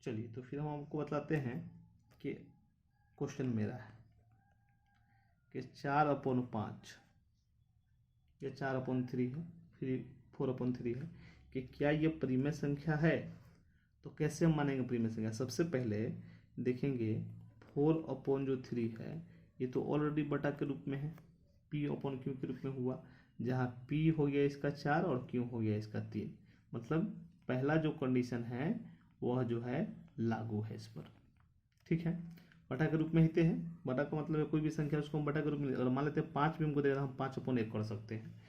चलिए तो फिर हम आपको बताते हैं कि क्वेश्चन मेरा है कि 4/5 ये 4/3 है, फिर 4/3 है कि क्या ये परिमेय संख्या है। तो कैसे हम मानेंगे परिमेय संख्या। सबसे पहले देखेंगे 4/3 है, ये तो ऑलरेडी बटा के रूप में है, P/Q के रूप में हुआ, जहाँ P हो गया इसका 4 और Q हो गया इसका 3। मतलब पहला जो कंडीशन है वह जो है लागू है इस पर। ठीक है, बटा के रूप में हिते हैं। बटा का मतलब है कोई भी संख्या उसको हम बटा के रूप में, अगर मान लेते हैं 5 भी हमको देगा हम 5/1 कर सकते हैं।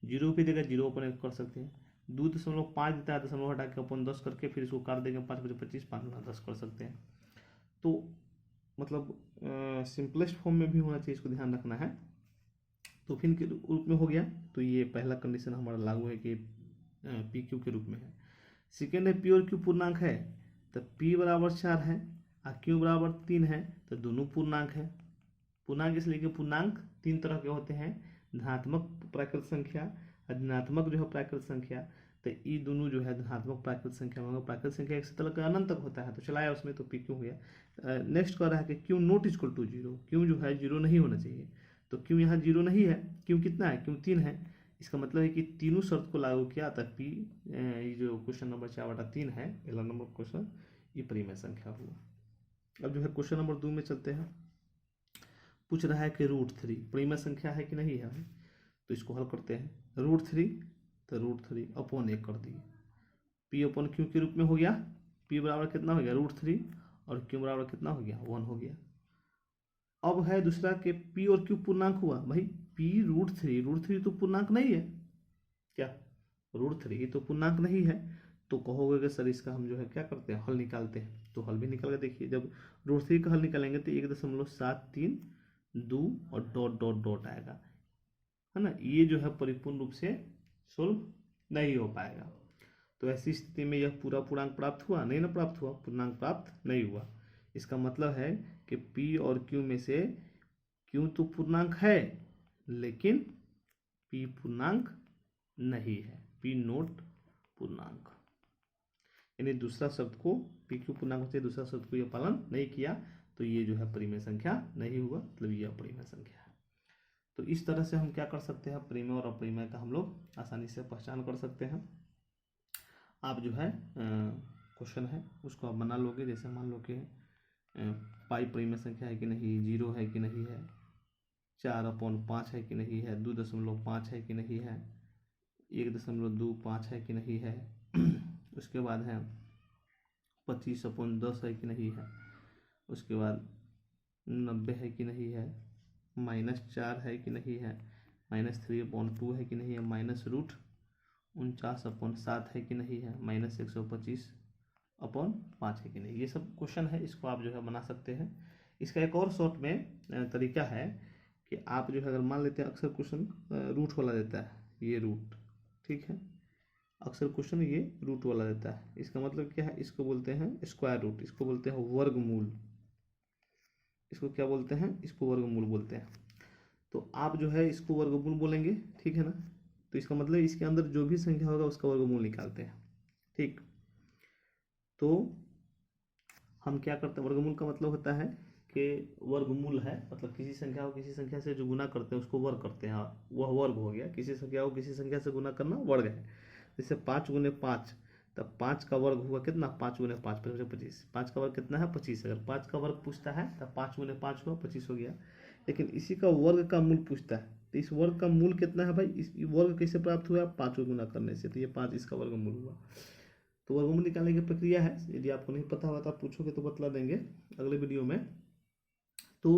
0 भी देगा 0/1 कर सकते हैं। 2.5 देता है, दशमलव हटा के 10 करके फिर इसको काट देंगे, 5 × 25 5×10 कर सकते हैं। तो मतलब सिंपलेस्ट फॉर्म में भी होना चाहिए, इसको ध्यान रखना है। तो फिर के रूप में हो गया, तो ये पहला कंडीशन हमारा लागू है कि PQ के रूप में है। सेकेंड है P और Q पूर्णांक है, तो P बराबर 4 है और Q बराबर 3 है, तो दोनों पूर्णांक है। पूर्णांक इसलिए कि पूर्णांक 3 तरह के होते हैं, धनात्मक प्राकृत संख्या और ऋणात्मक जो है प्राकृत संख्या। तो ये दोनों जो है धनात्मक प्राकृत संख्या में, प्राकृत संख्या एक से तक अनंत तक होता है, तो चलाया उसमें, तो PQ हो गया। नेक्स्ट कह रहा है कि Q not equal to 0, Q जो है 0 नहीं होना चाहिए। तो Q यहाँ 0 नहीं है, Q कितना है, Q 3 है। इसका मतलब है कि तीनों शर्त को लागू किया था P, ये जो क्वेश्चन नंबर 4/3 है, पहला नंबर क्वेश्चन, ये परिमेय संख्या हुआ। अब जो है क्वेश्चन नंबर 2 में चलते हैं। पूछ रहा है कि √3 परिमेय संख्या है कि नहीं है, तो इसको हल करते हैं। √3 तो √3/1 कर दिए, P/Q के रूप में हो गया। P बराबर कितना हो गया √3 और Q बराबर कितना हो गया 1 हो गया। अब है दूसरा कि P और Q पूर्णांक हुआ। भाई P √3 तो पूर्णांक नहीं है क्या, √3 तो पूर्णांक नहीं है। तो कहोगे कि सर इसका हम जो है क्या करते हैं, हल निकालते हैं। तो हल भी निकाल के देखिए, जब √3 का हल निकालेंगे तो 1.732 और डॉट डॉट डॉट आएगा, है ना। ये जो है परिपूर्ण रूप से सोल्व नहीं हो पाएगा। तो ऐसी स्थिति में यह पूरा पूर्णांक प्राप्त हुआ नहीं ना, प्राप्त हुआ, पूर्णांक प्राप्त नहीं हुआ। इसका मतलब है कि P और Q में से Q तो पूर्णांक है लेकिन P पूर्णांक नहीं है, P नोट पूर्णांक। यानी दूसरा शब्द को PQ पूर्णांक होते दूसरा शब्द को यह पालन नहीं किया, तो ये जो है परिमेय संख्या नहीं हुआ, मतलब ये अपरिमेय संख्या है। तो इस तरह से हम क्या कर सकते हैं, परिमेय और अपरिमेय का हम लोग आसानी से पहचान कर सकते हैं। आप जो है क्वेश्चन है उसको आप बना लोगे। जैसे मान लो कि पाई परिमेय संख्या है कि नहीं, 0 है कि नहीं है, 4/5 है कि नहीं है, 2.5 है कि नहीं है, 1.25 है कि नहीं है, उसके बाद है 25/10 है कि नहीं है, उसके बाद 90 है कि नहीं है, -4 है कि नहीं है, -3/2 है कि नहीं है, -√49/7 है कि नहीं है, -125/5 है कि नहीं। ये सब क्वेश्चन है, इसको आप जो है बना सकते हैं। इसका एक और शॉर्ट में तरीका है कि आप जो है अगर मान लेते हैं, अक्सर क्वेश्चन रूट वाला देता है, ये रूट, ठीक है, अक्सर क्वेश्चन ये रूट वाला देता है। इसका मतलब क्या है, इसको बोलते हैं स्क्वायर रूट, इसको बोलते हैं वर्गमूल, इसको क्या बोलते हैं, इसको वर्गमूल बोलते हैं। तो आप जो है इसको वर्गमूल बोलेंगे, ठीक है ना। तो इसका मतलब इसके अंदर जो भी संख्या होगा उसका वर्गमूल निकालते हैं, ठीक। तो हम क्या करते हैं, वर्गमूल का मतलब होता है कि वर्गमूल है, मतलब किसी संख्या को किसी संख्या से जो गुना करते हैं उसको वर्ग करते हैं, हाँ वह वर्ग हो गया। किसी संख्या को किसी संख्या से गुना करना वर्ग है। जैसे 5 × 5, तब 5 का वर्ग हुआ कितना, 5 × 5 25, 5 का वर्ग कितना है 25। अगर 5 का वर्ग पूछता है तब 5 × 5 हुआ 25 हो गया। लेकिन इसी का वर्ग का मूल पूछता है, तो इस वर्ग का मूल कितना है भाई, इस वर्ग कैसे प्राप्त हुआ, 5 को गुना करने से, तो ये 5 इसका वर्गमूल हुआ। तो वर्गमूल निकालने की प्रक्रिया है, यदि आपको नहीं पता हुआ तो आप पूछोगे तो बतला देंगे अगले वीडियो में। तो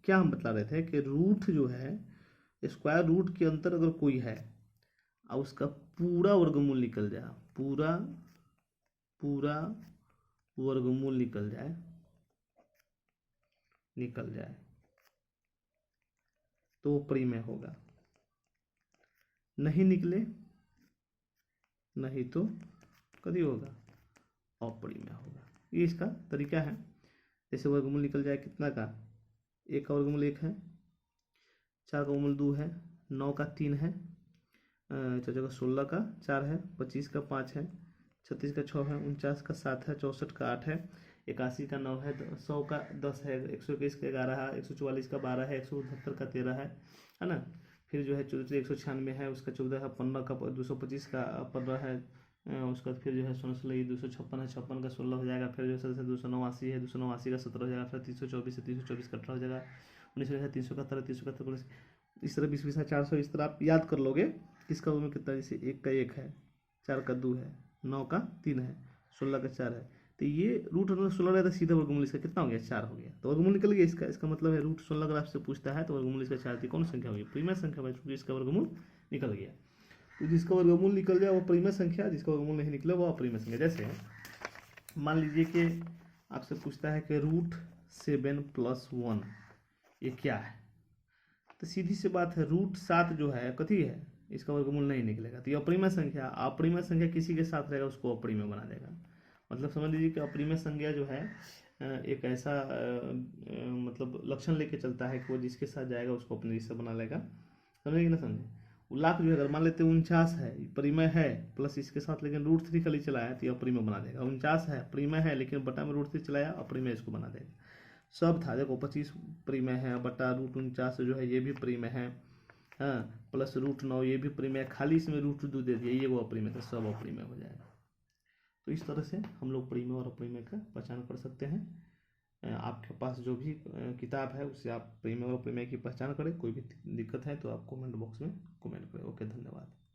क्या हम बतला रहे थे कि रूट जो है, स्क्वायर रूट के अंदर अगर कोई है और उसका पूरा वर्गमूल निकल जाए, पूरा वर्गमूल निकल जाए तो वो परिमेय होगा। नहीं निकले, नहीं तो कभी होगा अपरिमेय होगा। ये इसका तरीका है। जैसे वर्गमूल निकल जाए कितना का, 1 का वर्गमूल 1 है, 4 का वर्गमूल 2 है, 9 का 3 है, 16 का 4 है, 25 का 5 है, 36 का 6 है, 49 का 7 है, 64 का 8 है, 81 का 9 है, 100 का 10 है, 121 का 11 है, 144 का 12 है, 169 का 13 है ना। फिर जो है 196 है, उसका 14 है, 15 का 225 का 15 है, उसका फिर जो है 16 256 है, 56 का 16 हो जाएगा, फिर जो है 289 है, 289 का 17 हो जाएगा, फिर 324 है, 324 का 18 हो जाएगा, 19 है, 371 है, 371 इस तरह 20 20 400 इस तरह आप याद कर लोगे। किसका वर्गमूल कितना, जैसे 1 का 1 है, 4 का 2 है, 9 का 3 है, 16 का 4 है, तो ये रूट अगर 16 रहता सीधा वर्गमूल इसका कितना हो गया, 4 हो गया, तो वर्गमूल निकल गया इसका। इसका मतलब है रूट 16 अगर आपसे पूछता है तो वर्गमूल इसका 4 थी, कौन संख्या होगी, प्रीमियर संख्या भाई, क्योंकि इसका वर्गमूल निकल गया। तो जिसका वर्गमूल निकल जाए वो प्रीमियर संख्या, जिसका वर्गमूल नहीं निकले वो अप्रीमियर संख्या। जैसे मान लीजिए कि आपसे पूछता है कि रूट 7 + 1 ये क्या है, तो सीधी सी बात है रूट 7 जो है कथी है, इसका वर्गमूल नहीं निकलेगा, तो ये अप्रीमियर संख्या, अप्रीमियर संख्या किसी के साथ रहेगा उसको अप्रीमियर बना देगा। मतलब समझ लीजिए कि अप्रीमियर संख्या जो है एक ऐसा मतलब लक्षण लेके चलता है कि वो जिसके साथ जाएगा उसको अपने हिस्सा बना लेगा, समझे कि ना समझे। लाख जो है अगर मान लेते हैं 49 है, परिमेय है प्लस इसके साथ लेकिन √3 खाली चलाया तो ये अप्रीमेय बना देगा। 49 है परिमेय है लेकिन बटा में √3 चलाया, अप्रीमेय इसको बना देगा। सब था देखो 25 परिमेय है, बटा √49 जो है ये भी परिमेय है, हाँ, प्लस √9 ये भी परिमेय, खाली इसमें √2 दे दिया, ये वो अप्रीमेय था, सब अप्रीमेय हो जाएगा। तो इस तरह से हम लोग परिमेय और अप्रीमेय का पहचान कर सकते हैं। आपके पास जो भी किताब है उससे आप परिमेय और अप्रीमेय की पहचान करें। कोई भी दिक्कत है तो आप कमेंट बॉक्स में कमेंट करें। ओके, धन्यवाद।